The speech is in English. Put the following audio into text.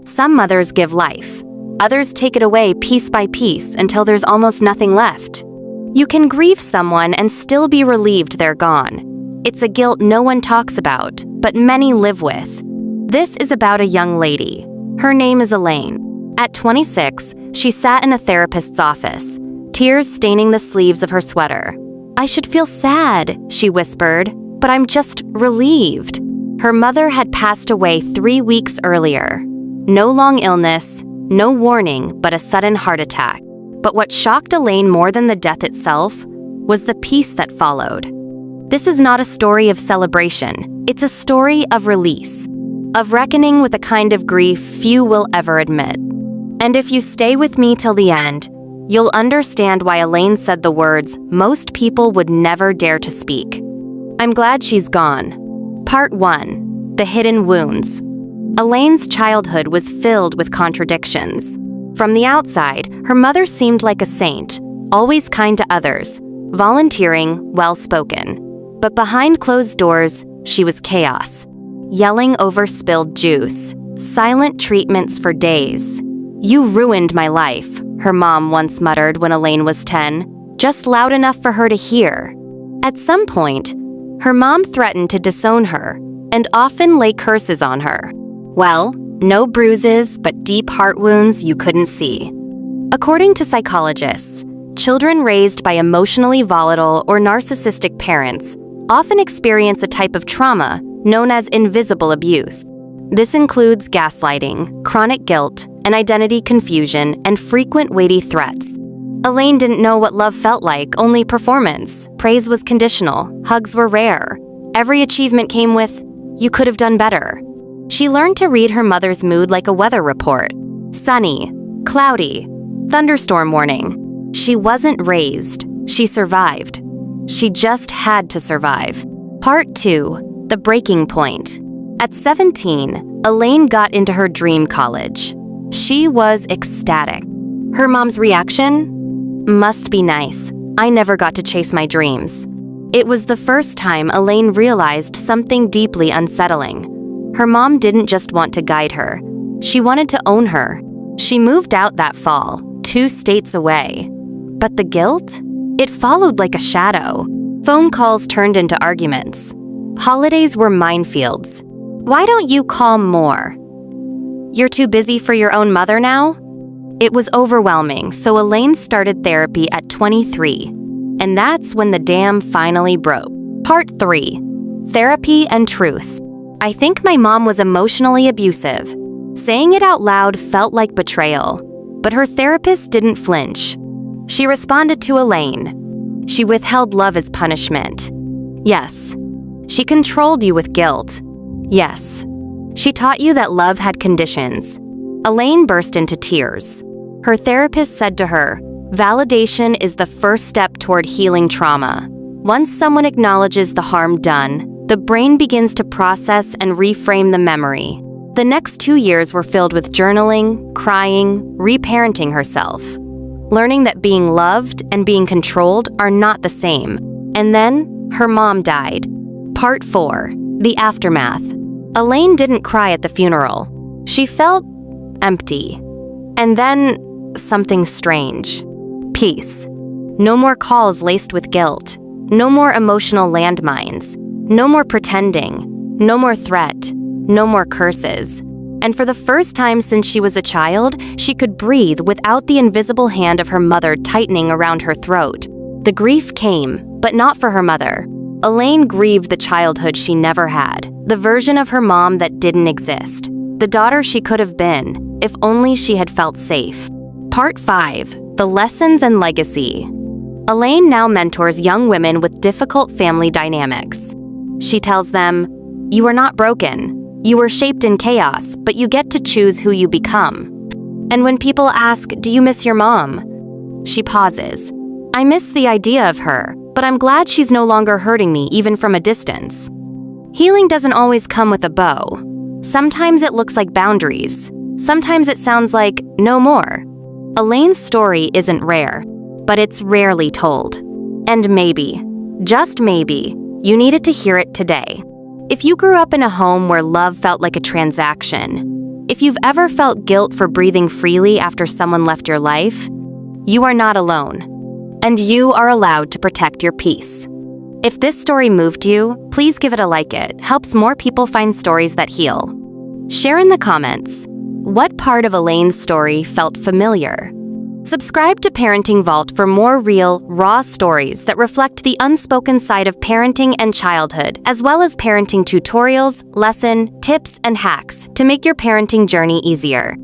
Some mothers give life. Others take it away piece by piece until there's almost nothing left. You can grieve someone and still be relieved they're gone. It's a guilt no one talks about, but many live with. This is about a young lady. Her name is Elaine. At 26, she sat in a therapist's office, tears staining the sleeves of her sweater. "I should feel sad," she whispered, "but I'm just relieved." Her mother had passed away 3 weeks earlier. No long illness, no warning, but a sudden heart attack. But what shocked Elaine more than the death itself was the peace that followed. This is not a story of celebration. It's a story of release, of reckoning with a kind of grief few will ever admit. And if you stay with me till the end, you'll understand why Elaine said the words most people would never dare to speak. I'm glad she's gone. Part 1. The Hidden Wounds. Elaine's childhood was filled with contradictions. From the outside, her mother seemed like a saint, always kind to others, volunteering, well-spoken. But behind closed doors, she was chaos. Yelling over spilled juice, silent treatments for days. "You ruined my life," her mom once muttered when Elaine was 10, just loud enough for her to hear. At some point, her mom threatened to disown her and often lay curses on her. Well, no bruises, but deep heart wounds you couldn't see. According to psychologists, children raised by emotionally volatile or narcissistic parents often experience a type of trauma known as invisible abuse. This includes gaslighting, chronic guilt, and identity confusion, and frequent weighty threats. Elaine didn't know what love felt like, only performance. Praise was conditional, hugs were rare. Every achievement came with, "You could have done better." She learned to read her mother's mood like a weather report. Sunny, cloudy, thunderstorm warning. She wasn't raised, she survived. She just had to survive. Part 2. The Breaking Point. At 17, Elaine got into her dream college. She was ecstatic. Her mom's reaction? Must be nice. I never got to chase my dreams. It was the first time Elaine realized something deeply unsettling. Her mom didn't just want to guide her. She wanted to own her. She moved out that fall, 2 states away. But the guilt? It followed like a shadow. Phone calls turned into arguments. Holidays were minefields. "Why don't you call more? You're too busy for your own mother now?" It was overwhelming, so Elaine started therapy at 23. And that's when the dam finally broke. Part 3. Therapy and Truth. I think my mom was emotionally abusive. Saying it out loud felt like betrayal, but her therapist didn't flinch. She responded to Elaine. She withheld love as punishment. Yes. She controlled you with guilt. Yes. She taught you that love had conditions. Elaine burst into tears. Her therapist said to her, "Validation is the first step toward healing trauma. Once someone acknowledges the harm done, the brain begins to process and reframe the memory." The next 2 years were filled with journaling, crying, reparenting herself, learning that being loved and being controlled are not the same. And then, her mom died. Part 4. The Aftermath. Elaine didn't cry at the funeral. She felt empty. And then, something strange. Peace. No more calls laced with guilt. No more emotional landmines. No more pretending. No more threat. No more curses. And for the first time since she was a child, she could breathe without the invisible hand of her mother tightening around her throat. The grief came, but not for her mother. Elaine grieved the childhood she never had, the version of her mom that didn't exist, the daughter she could have been, if only she had felt safe. Part 5. The Lessons and Legacy. Elaine now mentors young women with difficult family dynamics. She tells them, "You are not broken. You were shaped in chaos, but you get to choose who you become." And when people ask, "Do you miss your mom?" she pauses. "I miss the idea of her, but I'm glad she's no longer hurting me even from a distance." Healing doesn't always come with a bow. Sometimes it looks like boundaries. Sometimes it sounds like, "No more." Elaine's story isn't rare, but it's rarely told. And maybe, just maybe, you needed to hear it today. If you grew up in a home where love felt like a transaction, If you've ever felt guilt for breathing freely after someone left your life, you are not alone, and you are allowed to protect your peace. If this story moved you, please give it a like. It helps more people find stories that heal. Share in the comments, what part of Elaine's story felt familiar? Subscribe to Parenting Vault for more real, raw stories that reflect the unspoken side of parenting and childhood, as well as parenting tutorials, lesson, tips, and hacks to make your parenting journey easier.